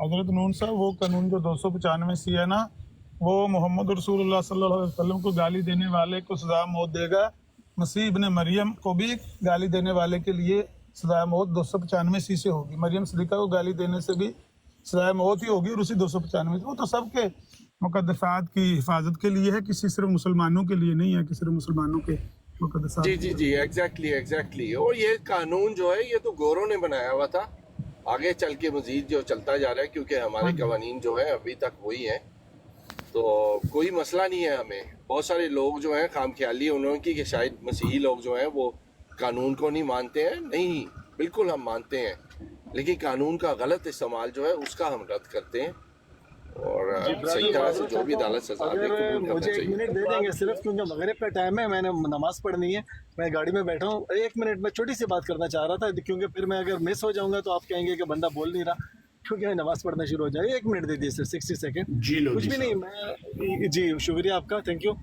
حضرت نون صاحب وہ قانون جو 295 سی ہے نا، وہ محمد رسول اللہ صلی اللہ علیہ وسلم کو گالی دینے والے کو سزا موت دے گا، مسیح ابن مریم کو بھی گالی دینے والے کے لیے سزا موت 295 سی سے ہوگی، مریم صدیقہ کو گالی دینے سے بھی سزا موت ہی ہوگی، اور اسی 295 سے وہ تو سب کے مقدسات کی حفاظت کے لیے ہے، کسی صرف مسلمانوں کے لیے نہیں ہے کہ صرف مسلمانوں کے مقدسات۔ جی ایگزیکٹلی اور یہ قانون جو ہے یہ تو گوروں نے بنایا ہوا تھا، آگے چل کے مزید جو چلتا جا رہا ہے، کیونکہ ہمارے قوانین جو ہیں ابھی تک وہی ہیں، تو کوئی مسئلہ نہیں ہے ہمیں۔ بہت سارے لوگ جو ہیں خام خیالی انہوں کی کہ شاید مسیحی لوگ جو ہیں وہ قانون کو نہیں مانتے ہیں، نہیں، بالکل ہم مانتے ہیں، لیکن قانون کا غلط استعمال جو ہے اس کا ہم رد کرتے ہیں، اور صحیح طرح سے جو بھی عدالت سزا دے قبول کرنا مجھے 1 چاہیے۔ منٹ دے دیں گے صرف، کیونکہ مغرب کا ٹائم ہے، میں نے نماز پڑھنی ہے، میں گاڑی میں بیٹھا ہوں۔ 1 منٹ میں چھوٹی سی بات کرنا چاہ رہا تھا، کیونکہ پھر میں اگر مس ہو جاؤں گا تو آپ کہیں گے کہ بندہ بول نہیں رہا، کیونکہ نماز پڑھنا شروع ہو جائے گا۔ 1 منٹ دے دیجیے صرف 60 سیکنڈ، جی لو کچھ جی بھی نہیں۔ صاحب، میں جی شکریہ آپ کا، تھینک یو۔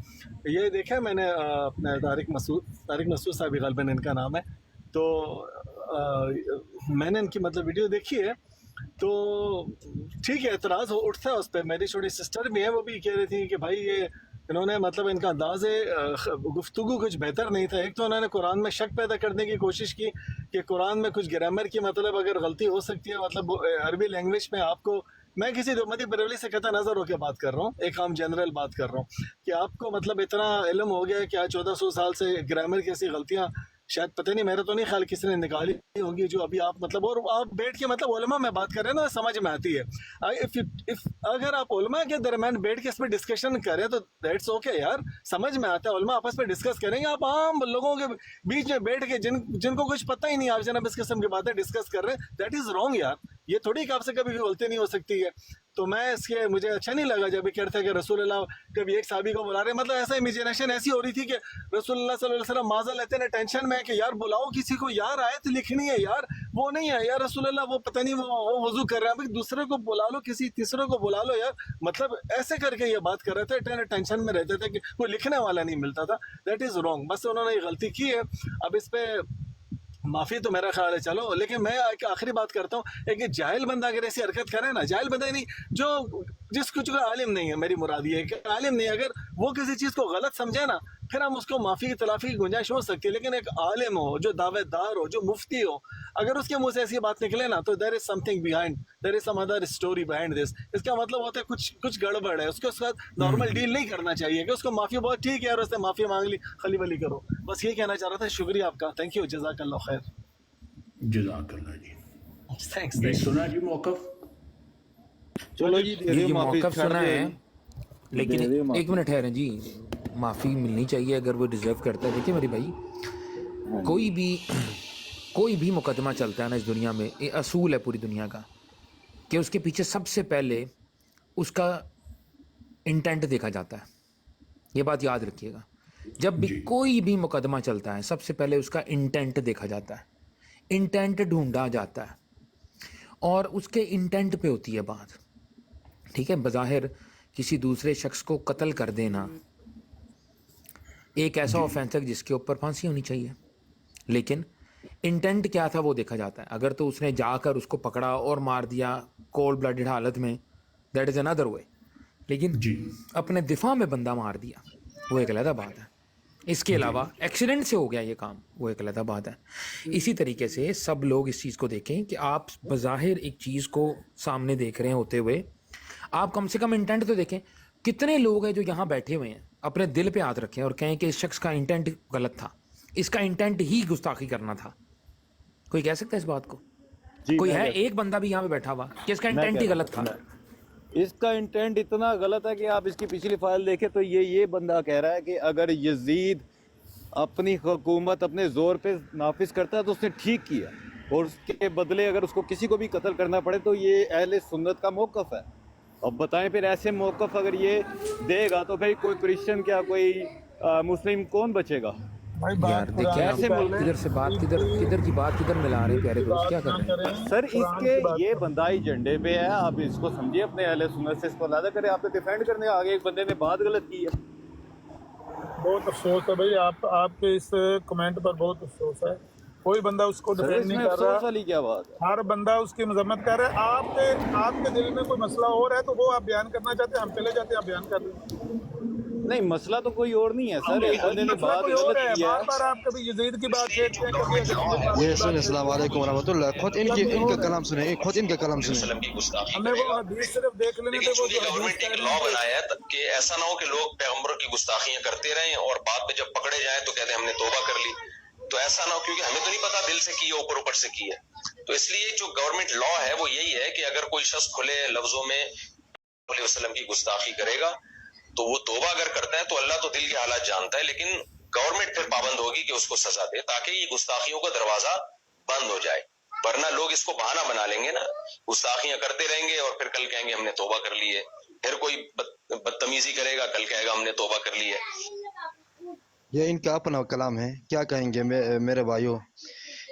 یہ دیکھا میں نے اپنا طارق مسعود صاحب غالباً ان کا نام ہے، تو میں نے ان کی مطلب ویڈیو دیکھی ہے، تو ٹھیک ہے اعتراض اٹھتا ہے اس پہ۔ میری چھوٹی سسٹر بھی ہے، وہ بھی کہہ رہی تھی کہ بھائی یہ انہوں نے مطلب ان کا انداز گفتگو کچھ بہتر نہیں تھا۔ ایک تو انہوں نے قرآن میں شک پیدا کرنے کی کوشش کی کہ قرآن میں کچھ گرامر کی مطلب اگر غلطی ہو سکتی ہے، مطلب عربی لینگویج میں آپ کو، میں کسی امتی بریلوی سے قطع نظر ہو کے بات کر رہا ہوں، ایک عام جنرل بات کر رہا ہوں کہ آپ کو مطلب اتنا علم ہو گیا ہے کہ آج 1400 سال سے گرامر کی ایسی غلطیاں شاید پتہ نہیں، میرا تو نہیں خیال کسی نے نکالی ہوگی جو ابھی آپ مطلب، اور آپ بیٹھ کے مطلب علماء میں بات کر رہے ہیں نا، سمجھ میں آتی ہے۔ اگر آپ علماء کے درمیان بیٹھ کے اس پہ ڈسکشن کریں تو دیٹس اوکے یار، سمجھ میں آتا ہے، علماء آپس میں ڈسکس کریں گے۔ آپ عام لوگوں کے بیچ میں بیٹھ کے جن کو کچھ پتہ ہی نہیں، آپ جناب اس قسم کی باتیں ڈسکس کر رہے ہیں، دیٹ از رانگ یار۔ یہ تھوڑی کہ آپ سے کبھی غلطی نہیں ہو سکتی ہے۔ تو میں اس کے مجھے اچھا نہیں لگا جب یہ کہتے ہیں کہ رسول اللہ کبھی ایک صحابی کو بلا رہے ہیں، مطلب ایسا امیجنیشن ایسی ہو رئی تھی کہ رسول اللہ صلی اللہ علیہ وسلم معاذ اللہ اتنے ٹینشن میں ہے کہ یار بلاؤ کسی کو، یار آیت لکھنی ہے یار، وہ نہیں ہے یار رسول اللہ، وہ پتہ نہیں وہ وضو کر رہے ہیں، بھائی دوسرے کو بلا لو، کسی تیسرے کو بلا لو یار۔ مطلب ایسے کر کے یہ بات کر رہے تھے، ٹینشن میں رہتے تھے کہ وہ لکھنے والا نہیں ملتا تھا۔ دیٹ از رانگ، بس انہوں نے یہ غلطی کی ہے، اب اس پہ معافی تو میرا خیال ہے چلو، لیکن میں ایک آخری بات کرتا ہوں، ایک جاہل بندہ اگر ایسی حرکت کرے نا، جاہل بندہ نہیں جو جس کچھ کا عالم نہیں ہے، میری مراد یہ ہے کہ عالم نہیں، اگر وہ کسی چیز کو غلط سمجھے نا، پھر ہم اس کو معافی کی تلافی کی گنجائش ہو سکتی ہے، لیکن ایک عالم ہو جو دعوے دار ہو جو مفتی ہو، اگر اس کے منہ سے ایسی بات نکلے نا تو there is something behind, there is some other story behind this. اس کا مطلب ہوتا ہے کچھ گڑبڑ ہے، اس کے ساتھ نارمل ڈیل نہیں کرنا چاہیے کہ اس کو معافی بہت ٹھیک ہے یار اس نے معافی مانگ لی، خلی ولی کرو، بس یہ کہنا چاہ رہا تھا۔ شکریہ آپ کا، تھینک یو، جزاک اللہ خیر۔ جزاک اللہ جی۔ تھینکس۔ نہیں سنا جی موقف؟ چلو جی یہ موقف سنا ہے، لیکن ایک منٹ ٹھہریں جی، معافی ملنی چاہیے اگر وہ ڈیزرو کرتا ہے۔ دیکھیے میرے بھائی، کوئی بھی مقدمہ چلتا ہے نا اس دنیا میں، یہ اصول ہے پوری دنیا کا کہ اس کے پیچھے سب سے پہلے اس کا انٹینٹ دیکھا جاتا ہے۔ یہ بات یاد رکھیے گا، جب بھی کوئی بھی مقدمہ چلتا ہے سب سے پہلے اس کا انٹینٹ دیکھا جاتا ہے، انٹینٹ ڈھونڈا جاتا ہے، اور اس کے انٹینٹ پہ ہوتی ہے بات، ٹھیک ہے۔ بظاہر کسی دوسرے شخص کو قتل کر دینا ایک ایسا آفینس ہے جس کے اوپر پھانسی ہونی چاہیے، لیکن انٹینٹ کیا تھا وہ دیکھا جاتا ہے۔ اگر تو اس نے جا کر اس کو پکڑا اور مار دیا کولڈ بلڈڈ حالت میں، دیٹ از اندر وے، لیکن اپنے دفاع میں بندہ مار دیا وہ ایک علیحدہ بات ہے۔ اس کے علاوہ ایکسیڈنٹ سے ہو گیا یہ کام، وہ ایک علیحدہ بات ہے۔ اسی طریقے سے سب لوگ اس چیز کو دیکھیں کہ آپ بظاہر ایک چیز کو سامنے دیکھ رہے ہیں ہوتے ہوئے، آپ کم سے کم انٹینٹ تو دیکھیں۔ کتنے لوگ ہیں جو یہاں بیٹھے ہوئے ہیں اپنے دل پہ ہاتھ رکھیں اور کہیں کہ اس شخص کا انٹینٹ غلط تھا، اس کا انٹینٹ ہی گستاخی کرنا تھا؟ کوئی کہہ سکتا ہے اس بات کو؟ کوئی ہے ایک بندہ بھی یہاں پہ بیٹھا ہوا کہ اس کا انٹینٹ ہی غلط تھا؟ اس کا انٹینٹ اتنا غلط ہے کہ آپ اس کی پچھلی فائل دیکھیں تو یہ بندہ کہہ رہا ہے کہ اگر یزید اپنی حکومت اپنے زور پہ نافذ کرتا ہے تو اس نے ٹھیک کیا، اور اس کے بدلے اگر اس کو کسی کو بھی قتل کرنا پڑے تو یہ اہل سنت کا موقف ہے۔ اب بتائیں پھر ایسے موقف اگر یہ دے گا تو پھر کوئی کرسچن کیا کوئی مسلم کون بچے گا؟ یار دیکھیں کدھر سے بات کدھر کی بات کدھر ملا رہے ہیں پیارے دوست، کیا کر رہے ہیں سر؟ اس کے یہ بندہ ایجنڈے پہ ہے، آپ اس کو سمجھیے، اپنے اہل سنت سے اس کو علیحدہ کریں۔ آپ نے ڈیفینڈ کرنے آگے ایک بندے نے بات غلط کی ہے۔ بہت افسوس ہے بھائی، آپ کے اس کمنٹ پر بہت افسوس ہے، कोई बंदा उसको सर डिफेंड नहीं इसमें कर अफसोस रहा, वाली क्या बात है? हर बंदा उसकी मजम्मत कर रहा है। आपके दिल में कोई मसला और है तो वो आप बयान करना चाहते हैं, हम चले जाते हैं, आप बयान कर दें। नहीं, मसला तो कोई और नहीं है सर, एक बंदे ने मसला बात कोई और गलत है। की बार है। बार आप कभी यजीद की बात छेड़ते हैं, कभी ये हदीस सुन, अस्सलाम वालेकुम वरहमतुल्लाह। खुद इनका कलाम सुने, खुद इनका कलाम सुने। वसल्लम की गुस्ताखी हमें वो करेगा। हदीस सिर्फ देख लेने लेकिन थे, वो चूंकि जो हदीस गवर्नमेंट कह एक रही लॉ है बनाया है कि ऐसा ना हो कि लोग पैगंबरों की गुस्ताखियां करते रहें और बाद में जब पकड़े जाएं तो कहते हैं हमने तौबा कर ली। तो ऐसा ना हो, क्योंकि हमें तो नहीं पता दिल से की है ऊपर ऊपर से की है। तो इसलिए जो गवर्नमेंट लॉ है वो यही है कि अगर कोई शख्स खुले लफ्जों में वसल्लम की गुस्ताखी करेगा तो वो तौबा अगर करता है तो अल्लाह तो दिल के हालात जानता है, लेकिन गवर्नमेंट फिर पाबंद होगी कि उसको सजा दे ताकि ये गुस्ताखियों का दरवाजा बंद हो जाए। वरना लोग इसको बहाना बना लेंगे ना, गुस्ताखियां करते रहेंगे और फिर कल कहेंगे हमने तौबा कर ली है। फिर कोई बदतमीजी करेगा, कल कहेगा हमने तौबा कर ली है। ये इनका अपना कलाम है, क्या कहेंगे मेरे भाइयों।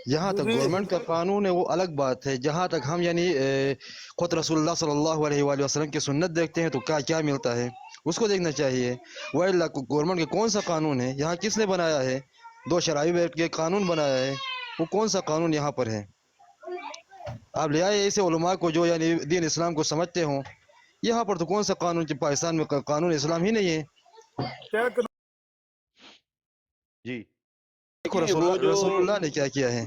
जहाँ तक गवर्नमेंट का कानून है वो अलग बात है। जहाँ तक हम यानी खुद रसूलुल्लाह सल्लल्लाहु अलैहि वसल्लम की सुन्नत देखते हैं तो क्या क्या मिलता है उसको देखना चाहिए। वह गवर्नमेंट का कौन सा कानून है, यहाँ किसने बनाया है, दो शराई बैठ के कानून बनाया है, वो कौन सा कानून यहाँ पर है। आप ले आए ऐसे उलमा को जो यानी दीन इस्लाम को समझते हो। यहाँ पर तो कौन सा कानून, पाकिस्तान में कानून इस्लाम ही नहीं है। क्या कर... जी देखो रसूलुल्लाह ने क्या किया है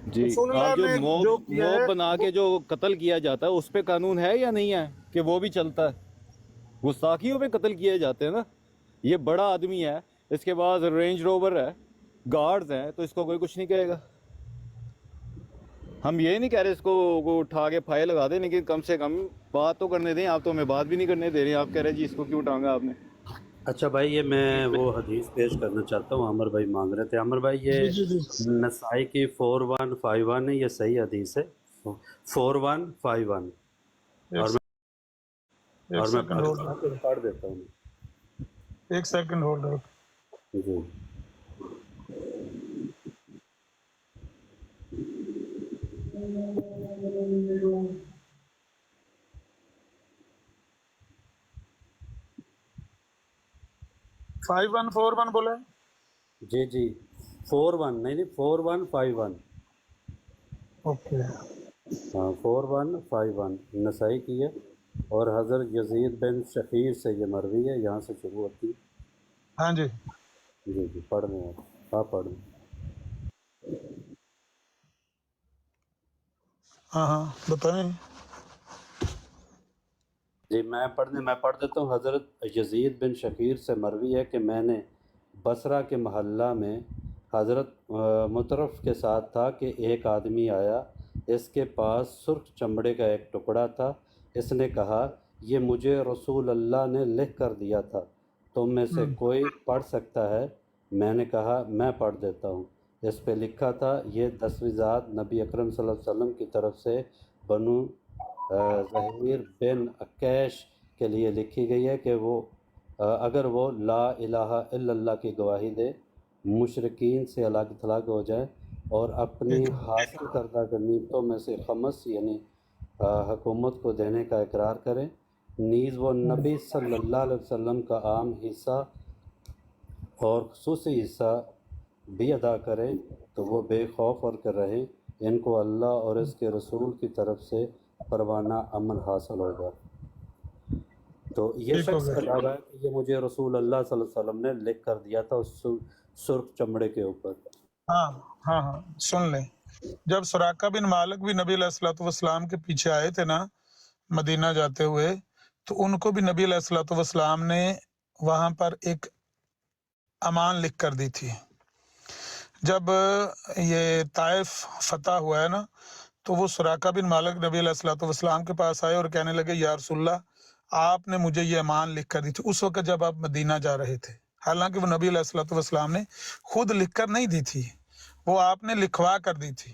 जी। रसूलुल्लाह आप जो ने मोब जो किया है- बना के जो कत्ल किया जाता है उस पे कानून है या नहीं है कि वो भी चलता है? गुस्ताखियों पे कत्ल किए जाते हैं ना। ये बड़ा आदमी है, इसके पास रेंज रोवर है, गार्ड्स हैं, तो इसको कोई कुछ नहीं कहेगा। हम ये नहीं कह रहे इसको को उठा के फाइल लगा दें, लेकिन कम से कम बात तो करने दें। आप तो हमें बात भी नहीं करने दे रहे हैं, आप कह रहे हैं जी इसको क्यों टांगा आपने। अच्छा भाई, ये मैं वो हदीस पेश करना चाहता हूँ। अमर भाई मांग रहे थे। अमर भाई, ये नसाई की 4151 है, ये सही हदीस है 4151। और मैं पढ़ देता हूँ। एक सेकंड होल्ड रखो जी। फाइव वन फोर वन बोला है? जी जी 41 नहीं 4151। ओके। हाँ 4151 नसाई की है और हज़रत यजीद बिन शकीर से ये मरवी है, यहाँ से शुरू होती है। हाँ जी जी जी पढ़ लें आप पढ़ लें। हाँ हाँ बताएं। जी मैं पढ़ देता हूँ। हज़रत यजीद बिन शकीर से मरवी है कि मैंने बसरा के महल्ला में हज़रत मुतरफ़ के साथ था कि एक आदमी आया, इसके पास सुर्ख चमड़े का एक टुकड़ा था। इसने कहा, ये मुझे रसूल अल्लाह ने लिख कर दिया था, तुम में से कोई पढ़ सकता है? मैंने कहा मैं पढ़ देता हूँ। इस पे लिखा था, ये 10वीं ज़ात नबी अकरम सल्लल्लाहु अलैहि वसल्लम की तरफ से बनु ज़हीर बिन अकैश के लिए लिखी गई है कि वो अगर वो ला इलाहा इल्लल्लाह की गवाही दे, मुशरिकीन से अलग थलग हो जाए और अपनी हासिल करदा गनीमतों में से खमस यानी हुकूमत को देने का इकरार करें, नीज़ वो नबी सल्लल्लाहु अलैहि वसल्लम का आम हिस्सा और खुसूसी हिस्सा भी अदा करें, तो वो बेखौफ और कर रहें। इनको अल्लाह और इसके रसूल की तरफ से परवाना अमन हासिल होगा। तो ये शख्स का दावा है कि ये मुझे रसूल अल्लाह सल्लल्लाहु अलैहि वसल्लम ने लिख कर दिया था उस सुर्ख चमड़े के ऊपर। हाँ हाँ हाँ सुन लें। जब सुराका बिन मालिक भी नबी अलैहिस्सलाम के पीछे आए थे ना मदीना जाते हुए, तो उनको भी नबी अलैहिस्सलाम ने वहां पर एक अमान लिख कर दी थी। जब ये ताइफ फतह हुआ है ना, तो वो सुराका बिन मालिक नबी अलैहिस्सलाम के पास आए और कहने लगे, या रसूलल्लाह, आपने मुझे ये अमान लिख कर दी थी उस वक्त जब आप मदीना जा रहे थे। हालांकि वो नबी अलैहिस्सलाम ने खुद लिख कर नहीं दी थी, वो आपने लिखवा कर दी थी।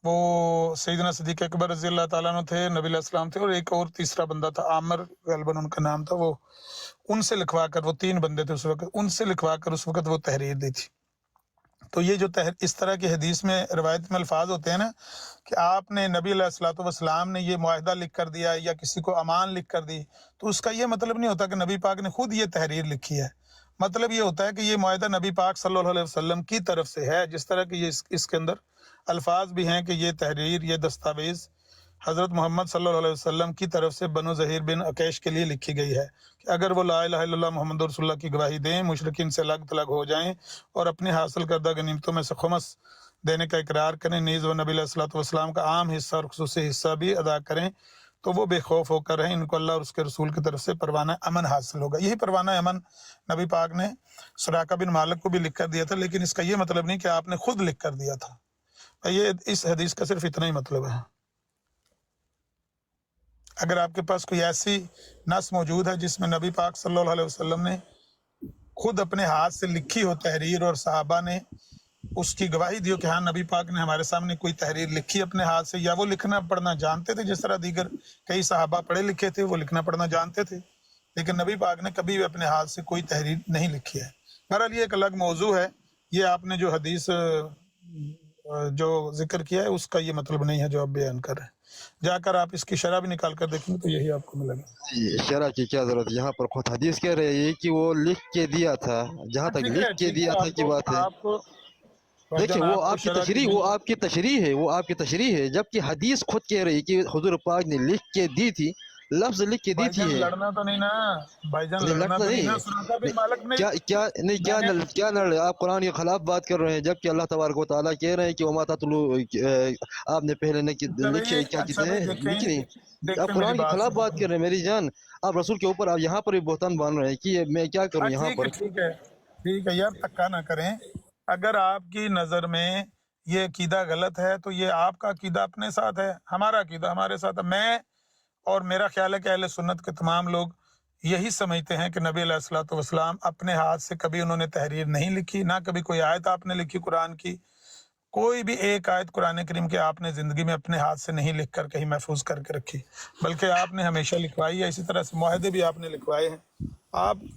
वो सैयदना सिद्दीक़ अकबर रज़ी अल्लाह ताला अन्हु थे, नबी अलैहिस्सलाम थे और एक और तीसरा बंदा था, आमिर गलबन उनका नाम था। वो उनसे लिखवा कर, वो 3 बंदे थे उस वक्त, उनसे लिखवा कर उस वक्त वो तहरीर दी थी। तो ये जो इस तरह की हदीस में रिवायत में अल्फाज होते हैं ना कि आपने नबी अलैहिस्सलाम ने ये मुआहदा लिख कर दिया या किसी को अमान लिख कर दी, तो उसका ये मतलब नहीं होता कि नबी पाक ने खुद ये तहरीर लिखी है। मतलब ये होता है कि ये मुआहदा नबी पाक सल्लल्लाहु अलैहि वसल्लम की तरफ से है, जिस तरह की ये इसके अंदर अल्फाज भी हैं कि ये तहरीर, ये दस्तावेज हज़रत मोहम्मद सल्लल्लाहु अलैहि वसल्लम की तरफ से बनु ज़हीर बिन अकैश के लिए लिखी गई है कि अगर वो ला इलाहा इल्लल्लाह मुहम्मद रसूलुल्लाह की गवाही दें, मुशरिकीन से अलग थलग हो जाएं और अपनी हासिल करदा गनीमतों में से खुमस देने का इकरार करें, नीज़ व नबी अलैहिस्सलातु वस्सलाम का आम हिस्सा और खुसूसी हिस्सा भी अदा करें, तो वो बेखौफ होकर रहें, इनको अल्लाह और उसके रसूल की तरफ से परवाना अमन हासिल होगा। यही परवाना अमन नबी पाक ने सुराका बिन मालिक को भी लिख कर दिया था, लेकिन इसका ये मतलब नहीं कि आपने खुद लिख कर दिया था। ये इस हदीस का सिर्फ इतना ही मतलब है। अगर आपके पास कोई ऐसी नस मौजूद है जिसमें नबी पाक सल्लल्लाहु अलैहि वसल्लम ने खुद अपने हाथ से लिखी हो तहरीर और सहाबा ने उसकी गवाही दी हो कि हाँ नबी पाक ने हमारे सामने कोई तहरीर लिखी अपने हाथ से, या वो लिखना पढ़ना जानते थे, जिस तरह दीगर कई सहाबा पढ़े लिखे थे, वो लिखना पढ़ना जानते थे, लेकिन नबी पाक ने कभी भी अपने हाथ से कोई तहरीर नहीं लिखी है। बहरहाल ये एक अलग मौजू है। ये आपने जो हदीस जो जिक्र किया है उसका ये मतलब नहीं है जो आप बयान कर रहे हैं। जाकर आप इसकी शरह भी निकाल कर देखेंगे तो यही आपको मिलेगा। शरह की क्या जरूरत, यहाँ पर खुद हदीस कह रही है कि वो लिख के दिया था, जहाँ तक लिख के दिया था की बात है। देखिए वो आपकी तशरीह, वो आपकी तशरीह है, वो आपकी तशरीह है, जबकि हदीस खुद कह रही है कि हुजूर पाक ने लिख के दी थी, लफ्ज लिख के दी थी। लड़ना तो नहीं ना भाईजान, लड़ना तो नहीं ना। सुराका बिन मालिक ने क्या लड़ रहे, आप कुरान के खिलाफ बात कर रहे हैं, जबकि अल्लाह तबारक व तआला कह रहे हैं कि वमा ततलू, आपने पहले लिखे क्या कितने लिखी नहीं, आप कुरान के खिलाफ बात कर रहे हैं मेरी जान। आप रसूल के ऊपर आप यहाँ पर भी बोहतान बांध रहे हैं कि मैं क्या करूँ यहाँ पर। ठीक है यार, धक्का ना करें। अगर आपकी नजर में ये अकीदा गलत है तो ये आपका अकीदा अपने साथ है, हमारा अकीदा हमारे साथ है। मैं और मेरा ख्याल है कि अहले सुन्नत के तमाम लोग यही समझते हैं कि नबी अलैहिस्सलातु वस्सलाम अपने हाथ से कभी उन्होंने तहरीर नहीं लिखी, ना कभी कोई आयत आपने लिखी कुरान की। कोई भी एक आयत कुरान करीम के आपने जिंदगी में अपने हाथ से नहीं लिख कर कहीं महफूज करके रखी, बल्कि आपने हमेशा लिखवाई है। इसी तरह से मुआहदे भी आपने लिखवाए हैं। आप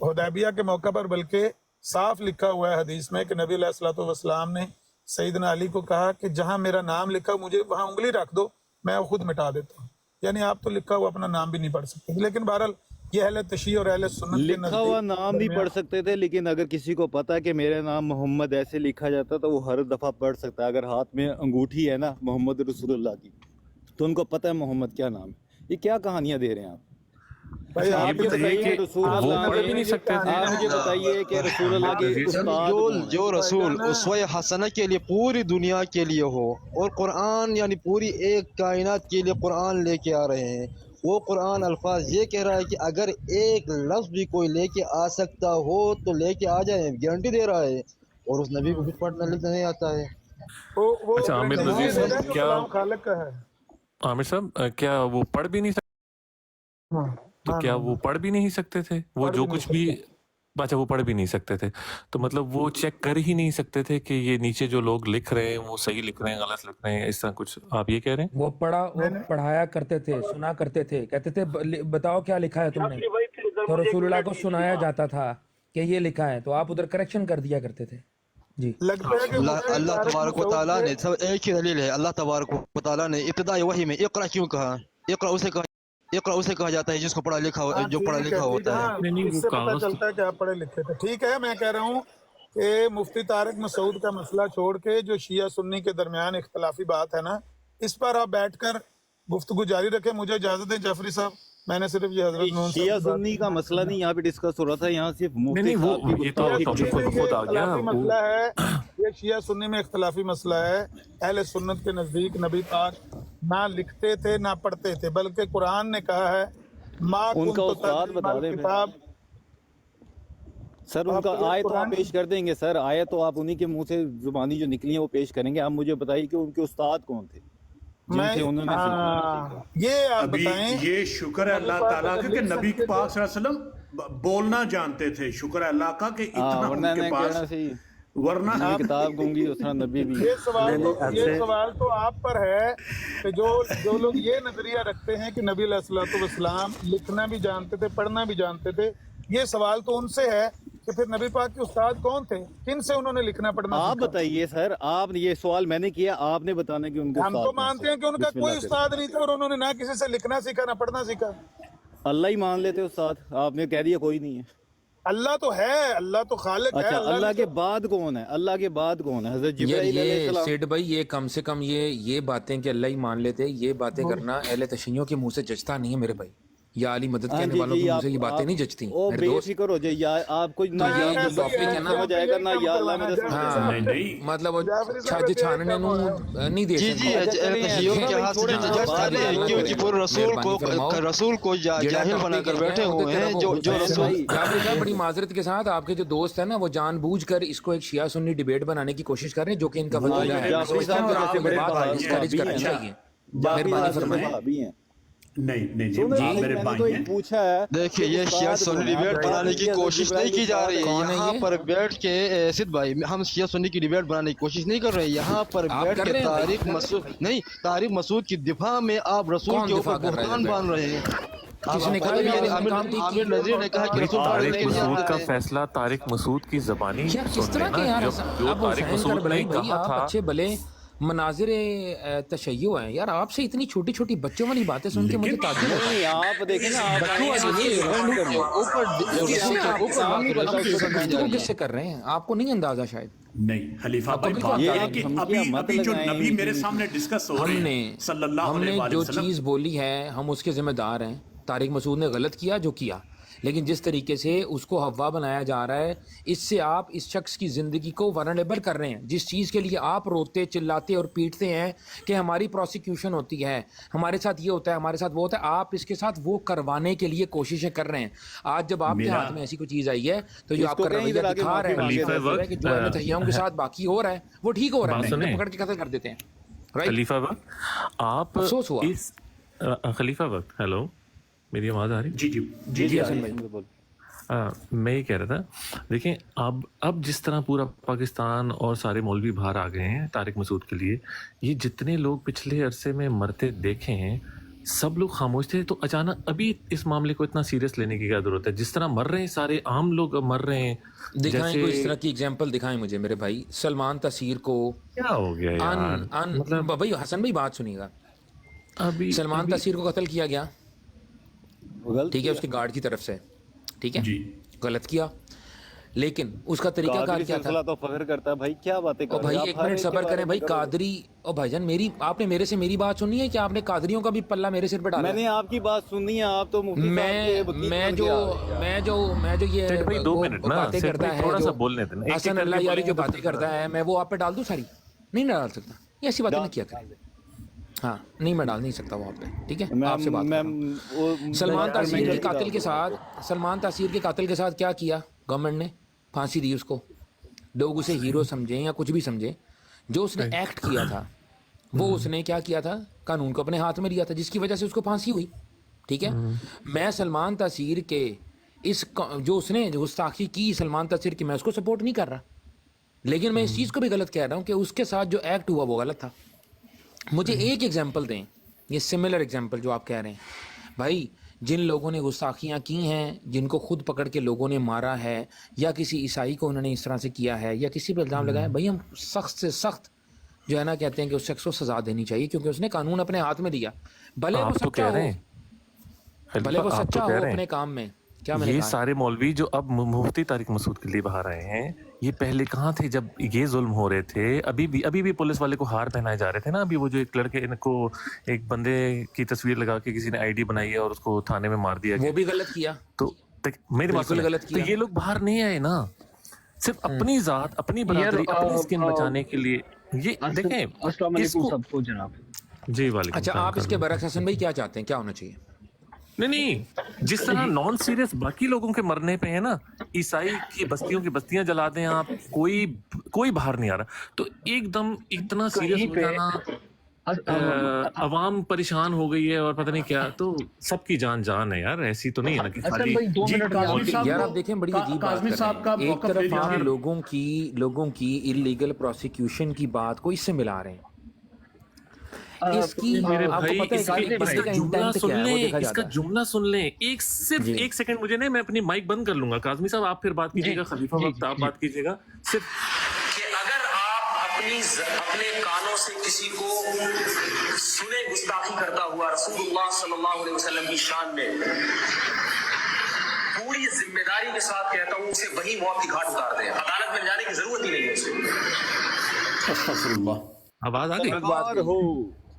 हुदैबिया के मौका पर बल्कि साफ लिखा हुआ है हदीस में कि नबी अलैहिस्सलातु वस्सलाम ने सैयदना अली को कहा कि जहां मेरा नाम लिखा मुझे वहां उंगली रख दो, मैं वो खुद मिटा देता हूँ। यानी आप तो लिखा हुआ अपना नाम भी नहीं पढ़ सकते। लेकिन बहरहाल ये अहले तशरीह और अहले सुन्नत के लिखा हुआ नाम नहीं पढ़ सकते थे, लेकिन अगर किसी को पता है कि मेरा नाम मोहम्मद ऐसे लिखा जाता तो वो हर दफा पढ़ सकता है। अगर हाथ में अंगूठी है ना मोहम्मद रसूलुल्लाह की, तो उनको पता है मोहम्मद क्या नाम है। ये क्या कहानियां दे रहे हैं आप? भाई आप ये बताइए कि रसूलुल्लाह पढ़ भी नहीं सकते थे। आप मुझे बताइए कि रसूलुल्लाह के उस्ताद जो रसूल उसवे हसना के लिए पूरी दुनिया के लिए हो, और कुरान यानी पूरी एक कायनात के लिए कुरान लेके आ रहे हैं, वो कुरान अल्फाज ये कह रहा है कि अगर एक लफ्ज भी कोई लेके आ सकता हो तो लेके आ जाए, गारंटी दे रहा है। और उस नबी को कुछ पढ़ना लिखना नहीं आता है। वो अच्छा आमिर नजीर साहब, क्या खालिक का है आमिर साहब क्या वो पढ़ भी नहीं सकते? तो क्या वो पढ़ भी नहीं सकते थे? वो जो कुछ भी, अच्छा वो पढ़ भी नहीं सकते थे, तो मतलब वो चेक कर ही नहीं सकते थे कि ये नीचे जो लोग लिख रहे हैं वो सही लिख रहे हैं गलत लिख रहे हैं, इस तरह कुछ आप ये कह रहे हैं? वो पढ़ाया करते थे, सुना करते थे, कहते थे बताओ क्या लिखा है तुमने, तो रसूलुल्लाह को सुनाया जाता था कि ये लिखा है, तो आप उधर करेक्शन कर दिया करते थे। जी अल्लाह तबारक व तआला ने सब एक ही दलील है। अल्लाह तबारक व तआला ने इब्तिदाई वही में इक़रा क्यों कहा? इक़रा उसे कहा जाता है जिसको पढ़ा लिखा हो, जो पढ़ा लिखा होता है। इससे पता चलता है कि आप पढ़े लिखे थे। ठीक है, मैं कह रहा हूँ कि मुफ्ती तारिक मसूद का मसला छोड़ के जो शिया सुन्नी के दरमियान इख्तलाफी बात है ना, इस पर आप बैठकर गुफ्तगू जारी रखें। मुझे इजाजत दें जाफरी साहब, मैंने सिर्फ ये हजरत शिया सुन्नी का मसला नहीं यहाँ पे डिस्कस हो रहा था, यहाँ सिर्फ मुफ्ती साहब की ये तो खुद आ गया मसला है। ये शिया सुन्नी में इख्तलाफी मसला है। अहले सुन्नत के नजदीक नबी पाक ना लिखते थे ना पढ़ते थे, बल्कि कुरान ने कहा है उनका उस्ताद बता दें किताब। सर उनका आयत तो आप पेश कर देंगे सर, आयत तो आप उन्हीं के मुंह से जुबानी जो निकली है वो पेश करेंगे। आप मुझे बताइए कि उनके उस्ताद कौन थे जिनसे उन्होंने ये आप अभी बताएं। ये शुक्र है अल्लाह ताला का कि नबी पाक सल्लल्लाहु अलैहि वसल्लम बोलना जानते थे। शुक्र है अल्लाह का कि इतना उनके पास, वरना किताब दूंगी उसका नबी भी। ये सवाल तो आप पर है कि जो लोग ये नजरिया रखते हैं कि नबी अलैहिस्सलातु वस्सलाम लिखना भी जानते थे पढ़ना भी जानते थे, ये सवाल तो उनसे है कि फिर नबी पाक के उस्ताद कौन थे, किन से उन्होंने लिखना पढ़ना? आप बताइए सर, आप ये सवाल मैंने किया, आपने बताना कि उनके हम तो मानते हैं कि उनका कोई उस्ताद नहीं था और उन्होंने ना किसी से लिखना सीखा ना पढ़ना सीखा। अल्लाह ही मान लेते उस्ताद, आपने कह दिया कोई नहीं है। اللہ تو ہے, اللہ تو خالق ہے. اچھا اللہ کے بعد کون ہے؟ اللہ کے بعد کون ہے؟ حضرت جبرائیل علیہ یہ السلام. سیٹ بھائی یہ کم سے کم یہ باتیں کہ اللہ ہی مان لیتے, یہ باتیں کرنا اہل تشیعوں کے منہ سے جچتا نہیں ہے میرے بھائی. یا علی مدد کہنے والوں کے منہ سے یہ باتیں نہیں جچتی میرے دوست. بے فکر ہو جائے, یا آپ کو نہ یہ جو ٹاپک ہے نا سمجھ آئے گا نہ یا اللہ میں نہیں مطلب چھج چھاننے نو نہیں دے جی جی تشیعوں کے ہاتھ سے جج کر رہے ہیں کیونکہ وہ رسول کو جاہل بنا کر بیٹھے ہوئے ہیں. جو رسول بڑی معذرت کے ساتھ آپ کے جو دوست ہیں نا وہ جان بوجھ کر اس کو ایک شیعہ سنی ڈیبیٹ بنانے کی کوشش کر رہے ہیں جو کہ ان کا وجودہ ہے. ڈسکریج کرنا چاہیے. مہربانی فرمائیں. نہیں میرے بھائی ہیں. پوچھا ہے دیکھیے یہ شیعہ سنی ڈیبیٹ بنانے کی کوشش نہیں کی جا رہی ہے یہاں پر بیٹھ کے. سید بھائی ہم شیعہ سنی کی ڈیبیٹ بنانے کی کوشش نہیں کر رہے, یہاں پر بیٹھ کے طارق مسعود کی دفاع میں آپ رسول کے اوپر بہتان باندھ رہے ہیں. عامر نذیر نے کہا کہ طارق مسعود کا فیصلہ طارق مسعود کی زبانی کس طرح کے یار اب طارق مسعود نے کہا تھا اچھے بھلے مناظر تشیع ہیں یار, آپ سے اتنی چھوٹی چھوٹی بچوں والی باتیں سن کے مجھے تعجب ہوتا ہے. آپ دیکھیں نا کس سے کر رہے ہیں آپ کو نہیں اندازہ شاید. نہیں خلیفہ بھائی بات ہے کہ ابھی جو نبی میرے سامنے ڈسکس ہو رہے ہیں صلی اللہ علیہ وسلم, جو چیز بولی ہے ہم اس کے ذمہ دار ہیں. طارق مسعود نے غلط کیا جو کیا, لیکن جس طریقے سے اس کو ہوا بنایا جا رہا ہے اس سے آپ اس شخص کی زندگی کو ورنیبل کر رہے ہیں. جس چیز کے لیے آپ روتے چلاتے اور پیٹتے ہیں کہ ہماری پروسیکیوشن ہوتی ہے, ہمارے ساتھ یہ ہوتا ہے, ہمارے ساتھ وہ ہوتا ہے, آپ اس کے ساتھ وہ کروانے کے لیے کوششیں کر رہے ہیں. آج جب آپ کے ہاتھ میں ایسی کوئی چیز آئی ہے تو جو آپ کا رویہ دکھا رہے ہیں کہ جو تشیعوں کے ساتھ باقی ہو رہا ہے وہ ٹھیک ہو رہا ہے, پکڑ کے قتل کر دیتے ہیں. خلیفہ وقت آپ افسوس ہوا. خلیفہ وقت ہیلو میری آواز آ رہی؟ جی حسن بھائی. میں یہ کہہ رہا تھا دیکھیں اب جس طرح پورا پاکستان اور سارے مولوی باہر آ گئے ہیں طارق مسعود کے لیے, یہ جتنے لوگ پچھلے عرصے میں مرتے دیکھے ہیں سب لوگ خاموش تھے, تو اچانک ابھی اس معاملے کو اتنا سیریس لینے کی کیا ضرورت ہے؟ جس طرح مر رہے ہیں سارے عام لوگ مر رہے ہیں. دکھائیں کوئی اس طرح کی ایگزامپل دکھائیں مجھے میرے بھائی. سلمان تاثیر کو کیا ہو گیا یار, مطلب بھائی حسن بھائی بات سنیے گا, سلمان تاثیر کو قتل کیا گیا ٹھیک ہے اس کے گارڈ کی طرف سے, ٹھیک ہے غلط کیا, لیکن اس کا طریقہ کار کیا تھا؟ تو فخر کرتا ہے بھائی کیا باتیں کر رہے ہیں. بھائی ایک منٹ صبر کریں بھائی. قادری اور بھائی جان آپ نے میرے سے میری بات سنی ہے کہ آپ نے قادریوں کا بھی پلہ میرے سر پہ ڈالا؟ میں نے آپ کی بات سنی ہے, آپ تو میں جو یہ باتیں کرتا ہے حسن اللہ یاری جو باتیں کرتا ہے میں وہ آپ پہ ڈال دوں ساری؟ نہیں ڈال سکتا, یہ ایسی باتیں نہیں کیا کریں. ہاں نہیں میں ڈال نہیں سکتا وہاں پہ, ٹھیک ہے آپ سے بات کر رہا ہوں. سلمان تاثیر کے قاتل کے ساتھ کیا کیا گورنمنٹ نے؟ پھانسی دی اس کو. لوگ اسے ہیرو سمجھیں یا کچھ بھی سمجھیں, جو اس نے ایکٹ کیا تھا وہ اس نے کیا کیا تھا, قانون کو اپنے ہاتھ میں لیا تھا, جس کی وجہ سے اس کو پھانسی ہوئی. ٹھیک ہے, میں سلمان تاثیر کے اس جو اس نے گستاخی کی سلمان تاثیر کی, میں اس کو سپورٹ نہیں کر رہا, لیکن میں اس چیز کو بھی غلط کہہ رہا ہوں کہ اس کے ساتھ جو ایکٹ ہوا وہ غلط تھا. مجھے ایک ایگزامپل دیں, یہ سملر ایگزامپل جو آپ کہہ رہے ہیں بھائی. جن لوگوں نے گستاخیاں کی ہیں, جن کو خود پکڑ کے لوگوں نے مارا ہے, یا کسی عیسائی کو انہوں نے اس طرح سے کیا ہے, یا کسی پہ الزام لگایا, بھائی ہم سخت سے سخت جو ہے نا کہتے ہیں کہ اس شخص کو سزا دینی چاہیے, کیونکہ اس نے قانون اپنے ہاتھ میں لیا. بھلے وہ سچا ہو اپنے کام میں. یہ سارے مولوی جو اب مفتی طارق مسعود کے لیے باہر آئے ہیں, یہ پہلے کہاں تھے جب یہ ظلم ہو رہے تھے؟ ابھی بھی پولیس والے کو ہار پہنائے جا رہے تھے نا. ابھی وہ جو ایک لڑکے کو ایک بندے کی تصویر لگا کے کسی نے آئی ڈی بنائی ہے اور اس کو تھانے میں مار دیا, وہ بھی غلط کیا. تو میری بات غلط کیا. تو یہ لوگ باہر نہیں آئے نا صرف اپنی ذات, اپنی برادری, اپنی اسکن بچانے کے لیے. یہ دیکھیں السلام علیکم سب کو جناب. جی وعلیکم. اچھا آپ اس کے برعکس حسن بھائی کیا چاہتے ہیں, کیا ہونا چاہیے؟ نہیں, جس طرح نان سیریس باقی لوگوں کے مرنے پہ ہے نا, عیسائی کی بستیاں جلا دیں آپ, کوئی باہر نہیں آ رہا, تو ایک دم اتنا سیریس ہو جانا, عوام پریشان ہو گئی ہے اور پتہ نہیں کیا. تو سب کی جان ہے یار, ایسی تو نہیں ہے نا کہ خالی. یار آپ دیکھیں بڑی عجیب بات کر رہے ہیں. ایک طرف آپ لوگوں کی انلیگل پروسیکیوشن کی کو اس سے ملا رہے ہیں. اس کا جملہ سن لیں, صرف ایک سیکنڈ مجھے نہیں, میں اپنی مائک بند کر لوں گا. کاظمی صاحب آپ پھر بات کیجیے گا, خلیفہ وقت آپ بات کیجیے گا. صرف کہ اگر آپ اپنے کانوں سے کسی کو سنے گستاخی کرتا ہوا رسول اللہ صلی اللہ علیہ وسلم کی شان میں, पूरी जिम्मेदारी के साथ कहता हूँ उसे वही मौत की घाट उतार दे, अदालत में जाने की जरूरत ही नहीं है उसे। आवाज आ गई?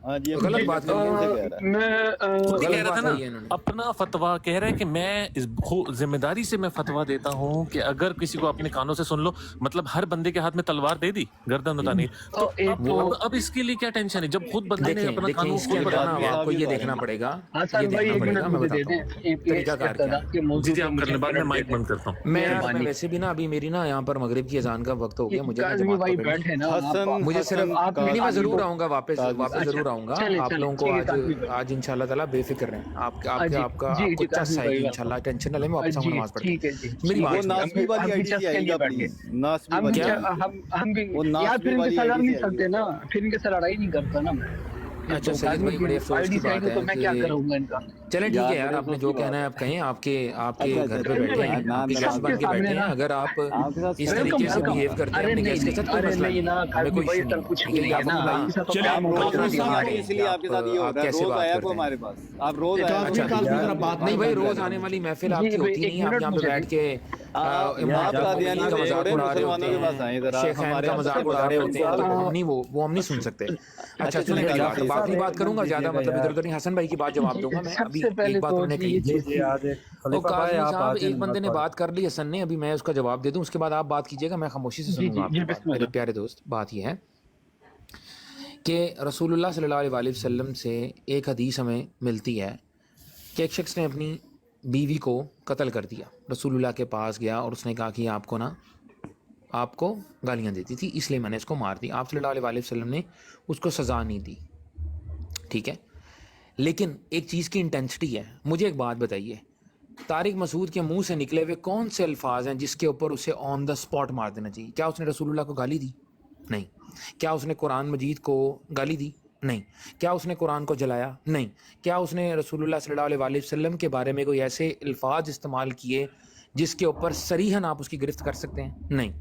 हाँ जी, गलत बात कह रहा है। मैं कह रहा था ना, अपना फतवा कह रहे हैं कि मैं इस जिम्मेदारी से मैं फतवा देता हूँ कि अगर किसी को अपने कानों से सुन लो, मतलब हर बंदे के हाथ में तलवार दे दी, गर्दन उतारनी, तो अब इसके लिए क्या टेंशन है जब खुद बंदे ने अपना कानून इसके अंदर ना आपको ये देखना पड़ेगा, ये देखना पड़ेगा। मैं बताता हूँ तरीकाकार क्या है। जी आप करने बाद मैं माइक बंद करता हूँ। मैं वैसे भी ना अभी मेरी ना यहाँ पर मगरिब की अजान का वक्त हो गया, मुझे मुझे सिर्फ नहीं, मैं जरूर आऊंगा, वापस जरूर आऊंगा। आप लोगों को आज इंशाल्लाह ताला बेफिक्र रहें, आपका आपको चस आएगी इंशाल्लाह, टेंशन न लें, मैं वापस आऊंगा नमाज पढ़ के। मेरी बात नासबी वाली आईडी से आएगा प्लीज, नासबी वाली हम भी यार फिर इनके साथ लड़ नहीं सकते ना, फिर इनके साथ लड़ाई नहीं करता ना मैं। अच्छा सैयद भाई, बड़े अफसोस की बात है तो मैं क्या करूंगा इनका। चलें ठीक है यार, आपने जो कहना है आप कहें, आपके घर पे बैठे हैं, आपके गेस्ट बन के बैठे हैं, अगर आप इस तरीके से बिहेव करते हैं अपने गेस्ट के साथ कोई मसला नहीं, हमें कोई इशू नहीं है। इसलिए आपके साथ ये होता है, रोज आया को हमारे पास, आप रोज आया। नहीं भाई, रोज आने वाली महफिल आपकी होती नहीं है, आप यहाँ पे बैठ के मजाक उड़ा रहे होते हैं, शेखैन का मजाक उड़ा रहे होते हैं, तो नहीं वो हम नहीं सुन सकते। अच्छा सुनिए, आखिरी बात करूंगा, ज्यादा मतलब इधर उधर नहीं, हसन भाई की बात जवाब दूंगा मैं। अभी एक बात उन्होंने कही, एक बंदे ने बात कर ली हसन ने, अभी मैं उसका जवाब दे दूं, उसके बाद आप बात कीजिएगा, मैं खामोशी से सुनूंगा आपकी बात। मेरे प्यारे दोस्त, बात यह है कि रसूलुल्लाह सल्लल्लाहु अलैहि वसल्लम से एक हदीस हमें मिलती है कि एक शख्स ने अपनी बीवी को कत्ल कर दिया, रसूलुल्लाह के पास गया और उसने कहा कि आपको गालियाँ देती थी इसलिए मैंने इसको मार दी। आप सल्लल्लाहु अलैहि वसल्लम ने उसको सज़ा नहीं दी, ठीक है, लेकिन एक चीज़ की इंटेंसिटी है। मुझे एक बात बताइए, तारिक मसूद के मुंह से निकले हुए कौन से अल्फाज हैं जिसके ऊपर उसे ऑन द स्पॉट मार देना चाहिए? क्या उसने रसूलुल्लाह को गाली दी? नहीं। क्या उसने कुरान मजीद को गाली दी? नहीं। क्या उसने कुरान को जलाया? नहीं। क्या उसने रसूलुल्लाह सल्लल्लाहु अलैहि वसल्लम के बारे में कोई ऐसे अल्फाज इस्तेमाल किए जिसके ऊपर सरीहन आप उसकी गिरफ्त कर सकते हैं? नहीं।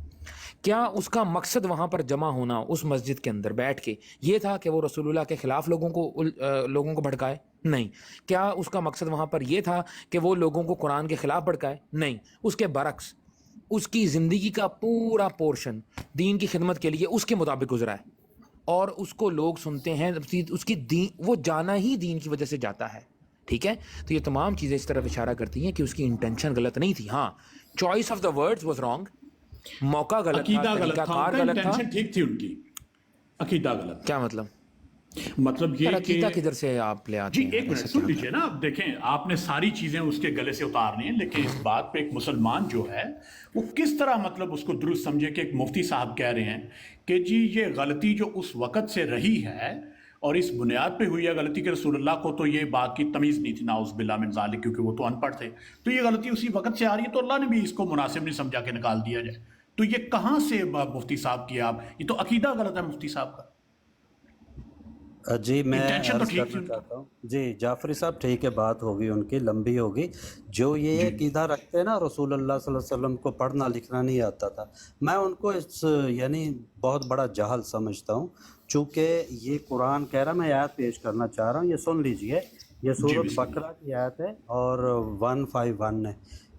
क्या उसका मकसद वहाँ पर जमा होना उस मस्जिद के अंदर बैठ के ये था कि वो रसूलुल्लाह के ख़िलाफ़ लोगों को भड़काए? नहीं। क्या उसका मकसद वहाँ पर ये था कि वो लोगों को कुरान के ख़िलाफ़ भड़काए? नहीं। उसके बरक्स उसकी ज़िंदगी का पूरा पोर्शन दीन की खिदमत के लिए उसके मुताबिक गुजरा है और उसको लोग सुनते हैं, उसकी दीन, वो जाना ही दीन की वजह से जाता है, ठीक है। तो ये तमाम चीज़ें इस तरफ इशारा करती हैं कि उसकी इंटेंशन गलत नहीं थी। हाँ, choice of the words was wrong, मौका गलत था, तरीकाकार गलत था, ठीक थी उनकी, अकीदा गलत। क्या मतलब ये अकीदा किधर से आप ले आते हैं? एक मिनट सुन लीजिए ना, आप देखें, आपने सारी चीजें उसके गले से उतारनी है, लेकिन इस बात पे एक मुसलमान जो है वो किस तरह मतलब उसको दुरुस्त समझे कि एक मुफ्ती साहब कह रहे हैं कि जी ये गलती जो उस वक़्त से रही है और इस बुनियाद पे हुई है गलती कि रसूलुल्लाह को तो ये बात की तमीज़ नहीं थी, नाउज़ बिल्लाह मिन ज़ालिक, क्योंकि वो तो अनपढ़ थे, तो ये गलती उसी वक़्त से आ रही है, तो अल्लाह ने भी इसको मुनासिब नहीं समझा के निकाल दिया जाए। तो ये कहाँ से मुफ्ती साहब की आप, ये तो अकीदा गलत है मुफ्ती साहब का। जी मैं अर्ज़ करना चाहता हूँ जी जाफरी साहब, ठीक है, बात होगी उनकी लंबी होगी। जो ये अकीदा रखते हैं ना रसूलुल्लाह सल्लल्लाहु अलैहि वसल्लम को पढ़ना लिखना नहीं आता था, मैं उनको इस यानी बहुत बड़ा जहल समझता हूँ। चूँकि ये कुरान कह रहा, मैं आयत पेश करना चाह रहा हूँ, ये सुन लीजिए, ये सूरत बकरा की आयत है और 151 है।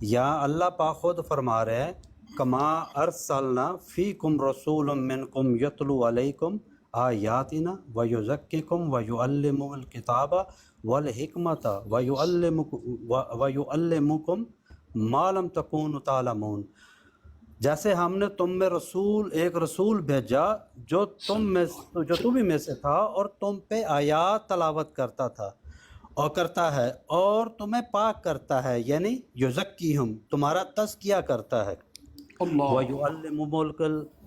या अल्लाह पाक खुद फरमा रहे हैं, कमा अरसलना फ़ीकुम रसूलम मिनकुम यतलू अलैकुम आयातिना व युज़क्किकुम व युअल्लिमुल किताबा वल हिकमता व युअल्लिमुकुम मा लम तकूनु तालमून। जैसे हमने तुम में एक रसूल भेजा जो तुम्ही में से था और तुम पे आयात तलावत करता था और करता है और तुम्हें पाक करता है, यानी युज़क्कीहुम, तुम्हारा तज़किया करता है, व युअल्लिमुल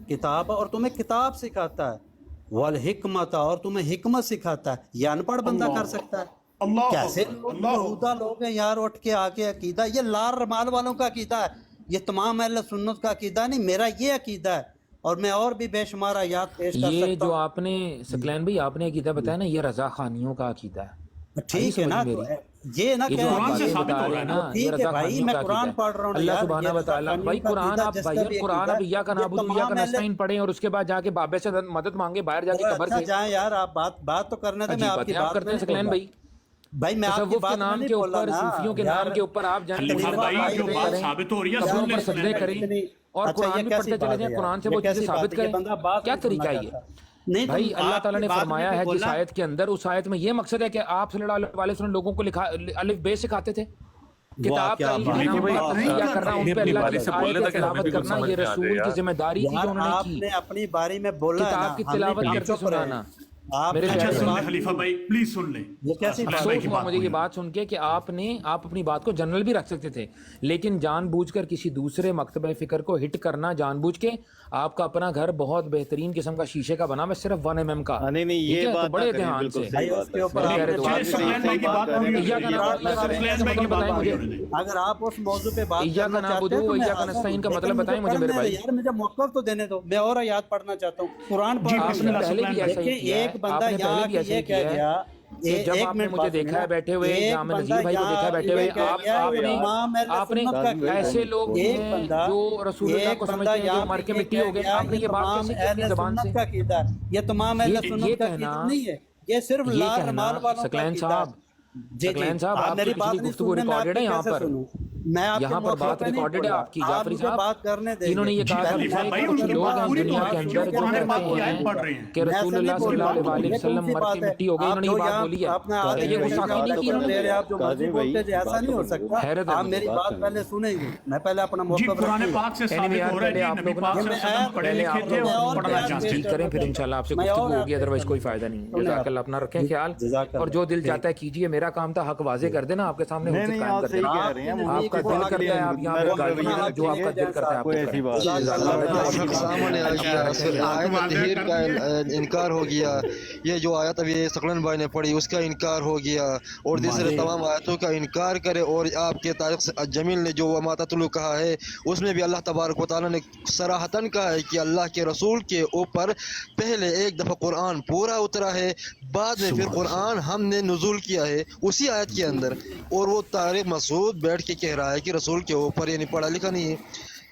किताब, और तुम्हें किताब सिखाता है, वल हिकमता, और तुम्हें हिकमत सिखाता है। ये अनपढ़ बंदा कर सकता है? कैसे बेहुदा लोग हैं यार, उठ के आके अकीदा, ये लार रमाल वालों का अकीदा है, ये तमाम अहले सुन्नत का अकीदा नहीं, मेरा ये अकीदा है। और मैं और भी बेशुमार आयात पेश कर सकता हूं। ये जो आपने सकलैन भाई आपने अकीदा बताया ना, ये रजा खानियों का अकीदा है, ठीक है ना, तो ये ना ये कुरान से साबित हो रहा है ना, ठीक है भाई, मैं कुरान पढ़ रहा हूँ, अल्लाह सुब्हाना व तआला भाई कुरान, आप भाई कुरान आप इय्याका नअबुदु व इय्याका नस्तईन पढ़ें और उसके बाद जाके बाबे से मदद मांगे बाहर जाके कब्र से जाएं यार। आप बात तो करने थे, मैं आपकी बात करते हैं सकलैन भाई। भाई मैं आपकी तसव्वुफ के बात में नाम नहीं के बोल रहा ऊपर, ना सूफियों के यार। नाम के ऊपर आप खलीफा जन्नत भाई जो बात साबित हो रही है कब्रों सुन पर ले सजदे करें और अच्छा, कुरान ये भी कैसी पढ़ते चले बात जाएं, है यार? कुरान से ये वो चीजें कैसी साबित बात है? ये करें। बंदा बात क्या नहीं तरीका है सुनना ये? चाहता। नहीं भाई तुम अल्लाह आपकी ताला ने बात फरमाया में है भी जिस बोला। आयत के अंदर, उस आयत में ये मकसद है कि आप सल्लल्लाहु अलैहि वसल्लम लोगों को लिखा अलिफ बे सिखाते थे। किताब क्या का इल्म बात लेना, है। उनका नहीं तस्कीया करना, उन पे अपनी अल्लाह बारी की से बोलने आयत तक हमें तिलावत भी कुछ करना समझ ये में आ जाए रसूल यार। की जिम्मेदारी थी जो यार उन्होंने आपने की। अपनी बारी में बोला है किताब ना, की हमने तिलावत आप करके चुप रहे। सुनाना। आप मेरे अच्छा प्यारे सुन ले बात- खलीफा भाई, प्लीज सुन ले। ये कैसी बात अफसोस की हुआ बात मुझे ये बोलिए। बात सुन के कि आप अपनी बात को जनरल भी रख सकते थे, लेकिन जानबूझकर किसी दूसरे मकतबे फिक्र को हिट करना, जानबूझ के आपका अपना घर बहुत बेहतरीन किस्म का शीशे का बना हुआ, सिर्फ 1 mm का। नहीं नहीं ठीक ये है, तो बात बड़े ना करें, ध्यान बिल्कुल से। सही बात उसके है। ऊपर मेरे आपने प्यारे बात दोस्त, सकलैन भाई की बात पूरी इय्या का नाम सकलैन भाई की बात बताएं पूरी मुझे। होने दे। अगर आप उस मौजू पे बात इय्या करना का चाहते नाबुदू हैं तो व मैं इय्या का हाजिर हूं। नस्तईन का लेकिन मतलब बताएं मुझे पढ़ने मेरे भाई। दो यार, मुझे मौक़िफ़ तो देने दो, मैं और आयत पढ़ना चाहता हूँ। कुरान जी, पढ़ आपने पहले भी ऐसा ही देखिए, किया है। एक बंदा आपने यहाँ पहले भी आके ऐसा ये ही कह किया है गया कि जब एक आपने मिनट मुझे बात देखा है सुनिए। बैठे हुए, एक जामे बंदा नज़ीर भाई को देखा है यहाँ बैठे हुए, ये कह गया, आपने इमाम अहले आपने सुन्नत का कीदा है। ऐसे लोग एक हैं बंदा जो रसूलुल्लाह एक को बंदा समझते हैं, जो यहाँ मर के पे मिट्टी कह हो गए। गया, आपने ये बात तमाम कैसे की अपनी अहले ज़बान सुन्नत से? का कीदा है। ये तमाम अहले ये सुन्नत का कहना- कीदा नहीं है, ये सिर्फ ये लार कहना माल वालों का सकलैन कीदा साहब, है। जी सकलैन साहब, आप आपकी मेरी बात पिछली नहीं गुफ्तगू सुनने, मैं रिकॉर्डेड है आपकी यहाँ कैसे पर। सुनूं? मैं आपके यहाँ पर मौक़िफ़ बात पे नहीं रिकॉर्डेड है बोल रहा। आपकी, आप जाफरी मुझे साहब। बात करने देंगे। इन्होंने ये कहा था खलीफा भाई, कि कुछ उनकी लोग बात हैं पूरी दुनिया तो के आप अंदर जो जो कुरान कहते पाक की आयत हैं पढ़ रहे हैं। कि मैं ऐसे रसूलुल्लाह नहीं बोल रहा। सल्लल्लाहु अलैहि ये कौन वसल्लम सी मर बात के है? मिट्टी हो गई, आप इन्होंने ये जो बात यहाँ बोली है। अपना तो आगे ये गुस्ताखी नहीं की इन्होंने। ले रहे हैं, आप जो मर्जी बोलते थे, ऐसा नहीं हो सकता। हैरत है आप मुझे। मेरी बात पहले सुनेंगे, मैं पहले अपना जी मौक़िफ़ कुरान रखूंगा। पाक से यानी साबित यार हो रहा है पहले जी, आप नबी लोग पाक ना से वसल्लम पढ़े पहले लिखे आप थे लोग और पढ़ना और चाहते ठीक थे। करें, फिर इंशाल्लाह आपसे मैं और गुफ्तगू होगी, आपसे अदरवाइज कोई फायदा नहीं। सुने जज़ाकल्लाह, अपना रखें ख्याल। जज़ाकल्लाह। और जो दिल चाहता है कीजिए, मेरा काम था हक वाजे कर देना आपके सामने, नहीं हुज्जत नहीं कायम आप कर सही देना। कह रहे हैं, आपका दिल करता है आप यहाँ पे गाली देना, जो आपका दिल करता है आप कोई ऐसी बात हक सामने आ गया, आयत तहरीर का इनकार हो गया, ये जो आयत अभी सकलन भाई ने पढ़ी उसका इनकार हो गया, और दूसरे तमाम आयतों का इनकार करे। और आपके तारिक जमील ने जो मातातुलु कहा है उसमें भी अल्लाह तबारक व तआला ने सराहतन कहा है कि अल्लाह के रसूल के ऊपर पहले एक दफ़ा कुरान पूरा उतरा है, बाद में फिर कुरान हमने नुज़ूल किया है उसी आयत के अंदर। और वो तारिक मसूद बैठ के कह रहा है कि रसूल के ऊपर यानी पढ़ा लिखा नहीं है,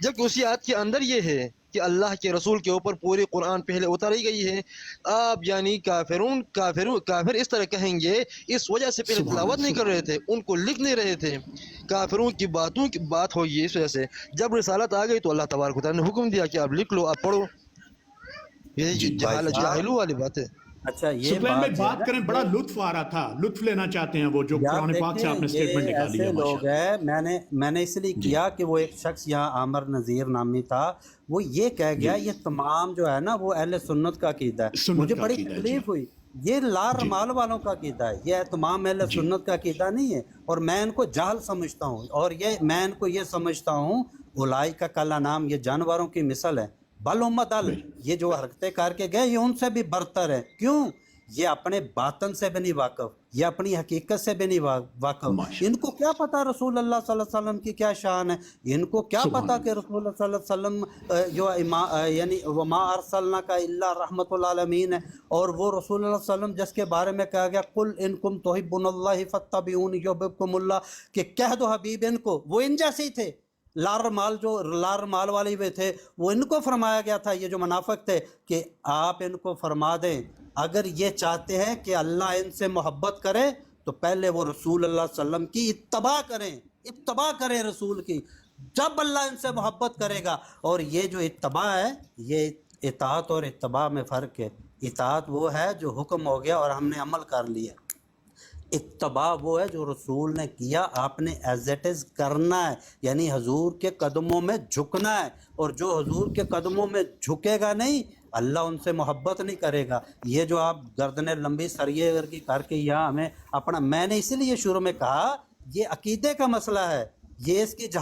जबकि उसी आयत के अंदर ये है कि अल्लाह के रसूल के ऊपर पूरी कुरान पहले उतारी गई है। आप यानी काफिर इस तरह कहेंगे, इस वजह से पहले तिलावत नहीं कर रहे थे, उनको लिख नहीं रहे थे। काफिरों की बात होगी इस वजह से। जब रिसालत आ गई तो अल्लाह तबारक व तआला ने हुक्म दिया कि आप लिख लो, आप पढ़ो। ये जाहिलू वाली बात है। अच्छा ये सुकलैन भाई बात बात करें, बड़ा लुत्फ आ रहा था, लुत्फ लेना चाहते हैं वो जो यार कुरान पाक से आपने देखिए, स्टेटमेंट ये निकाली ऐसे है। लोग हैं, मैंने इसलिए किया कि वो एक शख्स यहाँ आमर नज़ीर नामी था, वो ये कह गया ये तमाम जो है ना वो अहले सुन्नत का कीदा है। सुन्नत मुझे का बड़ी अकीदा है, तकलीफ हुई, ये लार माल वालों का कीदा है, ये तमाम अहले सुन्नत का कीदा नहीं है। और मैं इनको जाल समझता हूँ, और ये मैं इनको ये समझता हूँ उलाई का कला नाम, ये जानवरों की मिसल है। बल उम्मत अल, ये जो हरकतें करके गए ये उनसे भी बरतर है। क्यों? ये अपने बातन से भी नहीं वाकफ, ये अपनी हकीकत से भी नहीं वाकफ। इनको क्या पता रसूल अल्लाह सल्लल्लाहु अलैहि वसल्लम की क्या शान है, इनको क्या पता कि रसूल अल्लाह सल्लल्लाहु अलैहि वसल्लम जो यानी वमा अरसलना का इल्ला रहमतुल आलमीन है। और वो रसूल अल्लाह सल्लल्लाहु अलैहि वसल्लम जिसके बारे में कहा गया कुल इन कुम तुहिब्बुनल्लाह फत्तबिऊनी युहिब्बुकुमुल्लाह, कि कह दो हबीब इनको, वो इन जैसे ही थे। लार माल वाले वे थे, वो इनको फरमाया गया था, ये जो मुनाफिक थे, कि आप इनको फरमा दें अगर ये चाहते हैं कि अल्लाह इनसे मोहब्बत करे तो पहले वो रसूल अल्लाह सल्लम की इत्तबा करें रसूल की, जब अल्लाह इनसे मोहब्बत करेगा। और ये जो इत्तबा है, ये इताअत और इत्तबा में फ़र्क है। इताअत वो है जो हुक्म हो गया और हमने अमल कर लिया, इत्तबा वो है जो रसूल ने किया आपने एज इट इज़ करना है, यानी हजूर के कदमों में झुकना है। और जो हजूर के कदमों में झुकेगा नहीं, अल्लाह उनसे मोहब्बत नहीं करेगा। ये जो आप गर्दनें लंबी सरिये की करके यहाँ हमें अपना, मैंने इसीलिए शुरू में कहा ये अकीदे का मसला है, ये इसकी